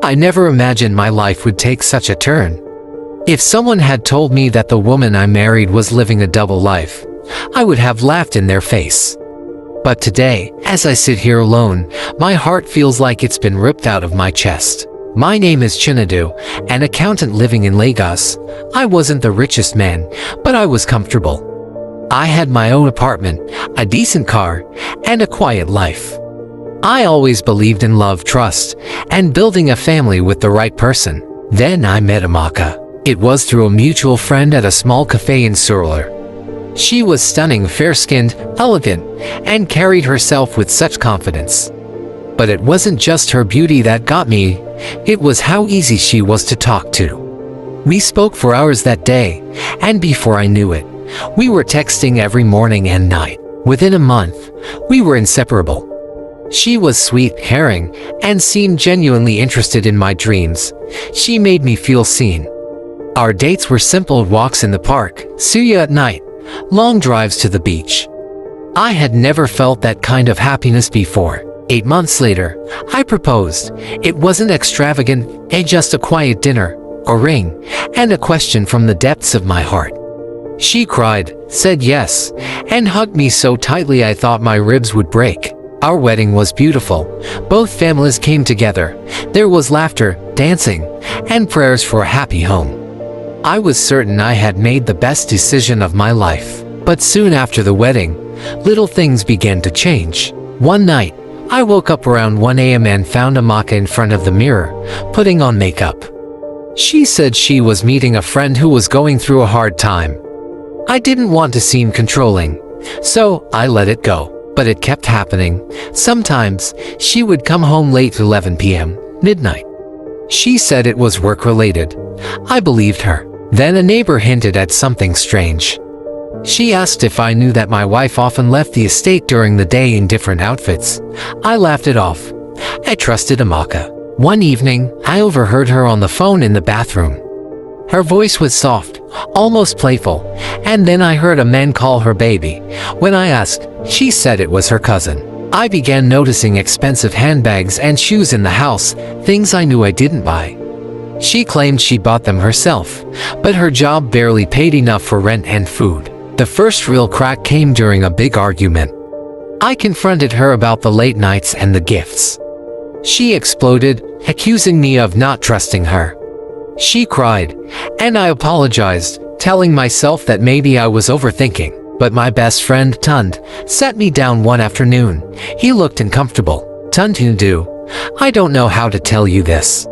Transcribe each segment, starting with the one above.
I never imagined my life would take such a turn. If someone had told me that the woman I married was living a double life, I would have laughed in their face. But today, as I sit here alone, my heart feels like it's been ripped out of my chest. My name is Chinedu, an accountant living in Lagos. I wasn't the richest man, but I was comfortable. I had my own apartment, a decent car, and a quiet life. I always believed in love, trust, and building a family with the right person. Then I met Amaka. It was through a mutual friend at a small cafe in Surulere. She was stunning, fair-skinned, elegant, and carried herself with such confidence. But it wasn't just her beauty that got me, it was how easy she was to talk to. We spoke for hours that day, and before I knew it, we were texting every morning and night. Within a month, we were inseparable. She was sweet, caring, and seemed genuinely interested in my dreams. She made me feel seen. Our dates were simple walks in the park, see you at night, long drives to the beach. I had never felt that kind of happiness before. 8 months later, I proposed. It wasn't extravagant, just a quiet dinner, a ring, and a question from the depths of my heart. She cried, said yes, and hugged me so tightly I thought my ribs would break. Our wedding was beautiful. Both families came together. There was laughter, dancing, and prayers for a happy home. I was certain I had made the best decision of my life. But soon after the wedding, little things began to change. One night, I woke up around 1 a.m. and found Amaka in front of the mirror, putting on makeup. She said she was meeting a friend who was going through a hard time. I didn't want to seem controlling, so I let it go. But it kept happening. Sometimes, she would come home late 11 p.m., midnight. She said it was work-related. I believed her. Then a neighbor hinted at something strange. She asked if I knew that my wife often left the estate during the day in different outfits. I laughed it off. I trusted Amaka. One evening, I overheard her on the phone in the bathroom. Her voice was soft, almost playful, and then I heard a man call her baby. When I asked, she said it was her cousin. I began noticing expensive handbags and shoes in the house, things I knew I didn't buy. She claimed she bought them herself, but her job barely paid enough for rent and food. The first real crack came during a big argument. I confronted her about the late nights and the gifts. She exploded, accusing me of not trusting her. She cried, and I apologized, telling myself that maybe I was overthinking. But my best friend, Tund, sat me down one afternoon. He looked uncomfortable. Chinedu, I don't know how to tell you this,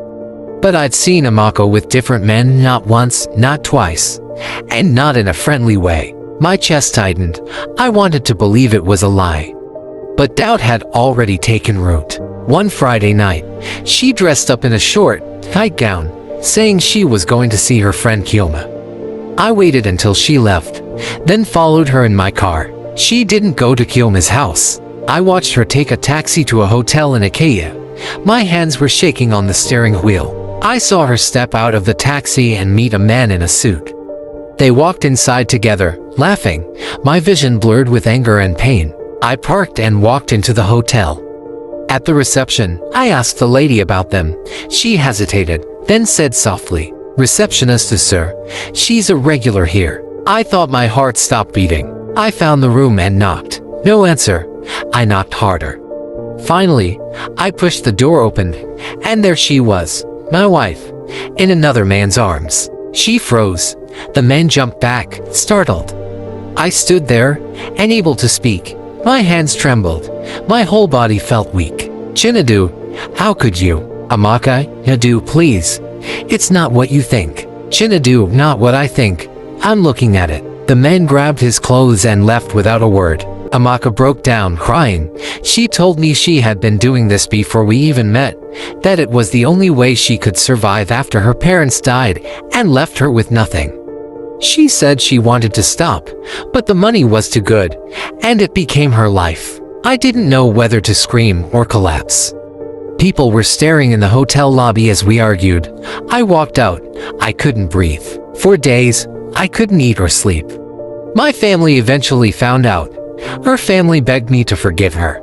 but I'd seen Amaka with different men, not once, not twice, and not in a friendly way. My chest tightened. I wanted to believe it was a lie, but doubt had already taken root. One Friday night, she dressed up in a short, tight gown, saying she was going to see her friend Kilma. I waited until she left, then followed her in my car. She didn't go to Kilma's house. I watched her take a taxi to a hotel in Ikea. My hands were shaking on the steering wheel. I saw her step out of the taxi and meet a man in a suit. They walked inside together, laughing, my vision blurred with anger and pain. I parked and walked into the hotel. At the reception, I asked the lady about them. She hesitated, then said softly, "Receptionist, sir. She's a regular here." I thought my heart stopped beating. I found the room and knocked. No answer. I knocked harder. Finally, I pushed the door open, and there she was, my wife, in another man's arms. She froze. The man jumped back, startled. I stood there, unable to speak. My hands trembled. My whole body felt weak. "Chinedu, how could you?" "Amaka, Chinedu, please. It's not what you think." "Chinedu, not what I think. I'm looking at it." The man grabbed his clothes and left without a word. Amaka broke down, crying. She told me she had been doing this before we even met, that it was the only way she could survive after her parents died and left her with nothing. She said she wanted to stop, but the money was too good, and it became her life. I didn't know whether to scream or collapse. People were staring in the hotel lobby as we argued. I walked out. I couldn't breathe. For days, I couldn't eat or sleep. My family eventually found out. Her family begged me to forgive her.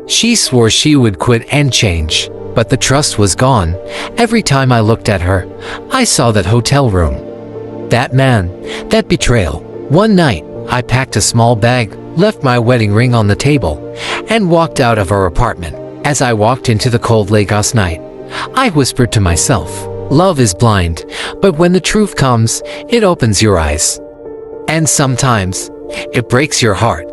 She swore she would quit and change. But the trust was gone. Every time I looked at her, I saw that hotel room. That man, that betrayal. One night, I packed a small bag, left my wedding ring on the table, and walked out of our apartment. As I walked into the cold Lagos night, I whispered to myself, love is blind, but when the truth comes, it opens your eyes. And sometimes, it breaks your heart.